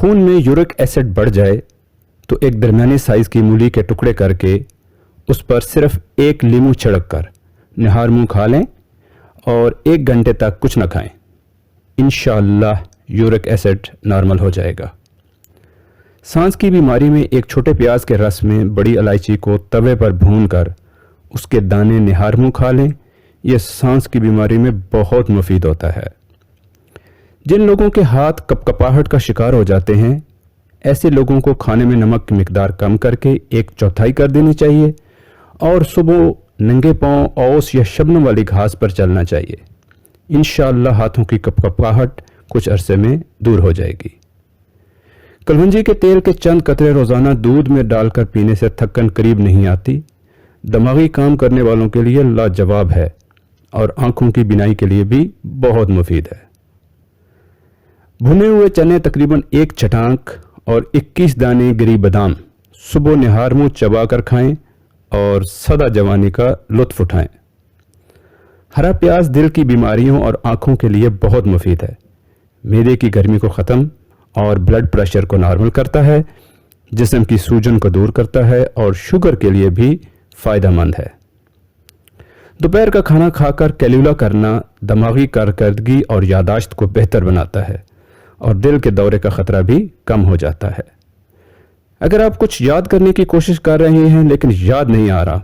خون میں York acid بڑھ جائے تو ایک درمیانی سائز کی مولی کے ٹکڑے کر کے اس پر صرف ایک لیمو چھڑک کر نہار منہ کھا لیں اور 1 گھنٹے تک کچھ نہ کھائیں. انشاءاللہ یورک ایسڈ نارمل ہو جائے گا. سانس کی بیماری میں ایک چھوٹے پیاز کے رس میں بڑی الائچی کو توے پر بھون کر اس کے دانے نہار منہ کھا لیں. یہ سانس کی بیماری میں بہت مفید ہوتا ہے. جن لوگوں کے ہاتھ کپکپاہٹ کا شکار ہو جاتے ہیں ایسے لوگوں کو کھانے میں نمک کی مقدار کم کر کے 1/4 کر دینی چاہیے اور صبح ننگے پاؤں اوس یا شبنم والی گھاس پر چلنا چاہیے. انشاءاللہ ہاتھوں کی کپکپاہٹ کچھ عرصے میں دور ہو جائے گی. کلونجی کے تیل کے چند قطرے روزانہ دودھ میں ڈال کر پینے سے تھکن قریب نہیں آتی. دماغی کام کرنے والوں کے لیے لاجواب ہے اور آنکھوں کی بینائی کے لیے بھی بہت مفید ہے. بھنے ہوئے چنے تقریباً 1 چٹانک اور 21 دانے گری بادام صبح نہار منہ چبا کر کھائیں اور سدا جوانی کا لطف اٹھائیں. ہرا پیاز دل کی بیماریوں اور آنکھوں کے لیے بہت مفید ہے. معدے کی گرمی کو ختم اور بلڈ پریشر کو نارمل کرتا ہے. جسم کی سوجن کو دور کرتا ہے اور شوگر کے لیے بھی فائدہ مند ہے. دوپہر کا کھانا کھا کر کیلولا کرنا دماغی کارکردگی اور یادداشت کو بہتر بناتا ہے اور دل کے دورے کا خطرہ بھی کم ہو جاتا ہے. اگر آپ کچھ یاد کرنے کی کوشش کر رہے ہیں لیکن یاد نہیں آ رہا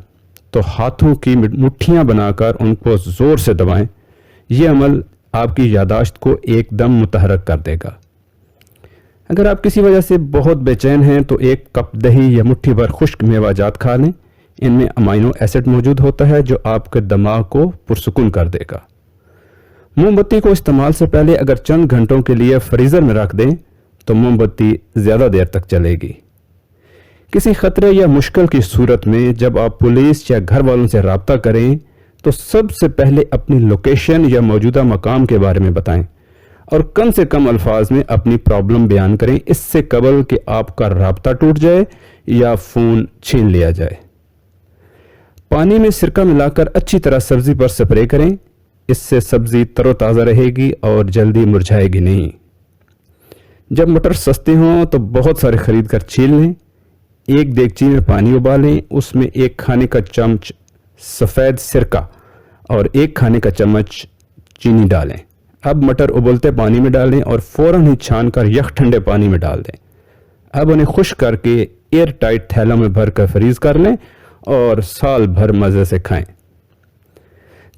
تو ہاتھوں کی مٹھیاں بنا کر ان کو زور سے دبائیں. یہ عمل آپ کی یادداشت کو ایک دم متحرک کر دے گا. اگر آپ کسی وجہ سے بہت بے چین ہیں تو 1 کپ دہی یا مٹھی بھر خشک میوہ جات کھا لیں. ان میں امائنو ایسڈ موجود ہوتا ہے جو آپ کے دماغ کو پرسکون کر دے گا. موم بتی کو استعمال سے پہلے اگر چند گھنٹوں کے لیے فریزر میں رکھ دیں تو موم بتی زیادہ دیر تک چلے گی. کسی خطرے یا مشکل کی صورت میں جب آپ پولیس یا گھر والوں سے رابطہ کریں تو سب سے پہلے اپنی لوکیشن یا موجودہ مقام کے بارے میں بتائیں اور کم سے کم الفاظ میں اپنی پرابلم بیان کریں. اس سے قبل کہ آپ کا رابطہ ٹوٹ جائے یا فون چھین لیا جائے. پانی میں سرکہ ملا کر اچھی طرح سبزی پر سپرے کریں. اس سے سبزی تر و تازہ رہے گی اور جلدی مرجھائے گی نہیں. جب مٹر سستے ہوں تو بہت سارے خرید کر چھیل لیں. 1 دیگچی میں پانی ابالیں. اس میں 1 کھانے کا چمچ سفید سرکہ اور 1 کھانے کا چمچ چینی ڈالیں. اب مٹر ابلتے پانی میں ڈالیں اور فوراً ہی چھان کر یک ٹھنڈے پانی میں ڈال دیں. اب انہیں خشک کر کے ایئر ٹائٹ تھیلوں میں بھر کر فریز کر لیں اور سال بھر مزے سے کھائیں.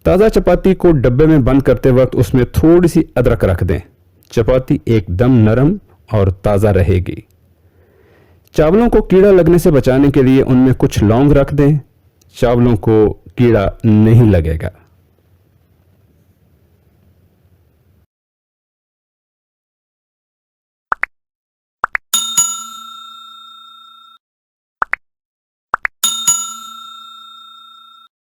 تازہ چپاتی کو ڈبے میں بند کرتے وقت اس میں تھوڑی سی ادرک رکھ دیں. چپاتی ایک دم نرم اور تازہ رہے گی. چاولوں کو کیڑا لگنے سے بچانے کے لیے ان میں کچھ لونگ رکھ دیں. چاولوں کو کیڑا نہیں لگے گا.